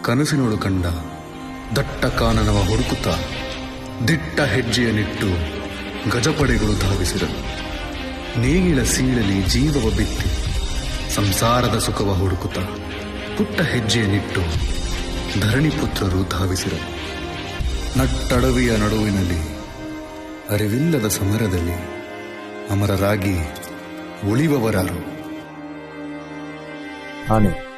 ಕನಸಿನೊಳು ಕಂಡ ದಟ್ಟ ಕಾನನವ ಹುಡುಕುತ್ತ ದಿಟ್ಟ ಹೆಜ್ಜೆಯನ್ನಿಟ್ಟು ಗಜಪಡೆಗಳು ಧಾವಿಸಿದವು. ನೇಗಿಲ ಸೀಳಲಿ ಜೀವವ ಬಿತ್ತಿ ಸಂಸಾರದ ಸುಖವ ಹುಡುಕುತ್ತ ಪುಟ್ಟ ಹೆಜ್ಜೆಯನ್ನಿಟ್ಟು ಧರಣಿಪುತ್ರರು ಧಾವಿಸಿದರು. ನಟ್ಟಡವಿಯ ನಡುವಿನಲ್ಲಿ ಅರಿವಿಲ್ಲದ ಸಮರದಲ್ಲಿ ಅಮರರಾಗಿ ಉಳಿವವರಾರು. ಆನೆ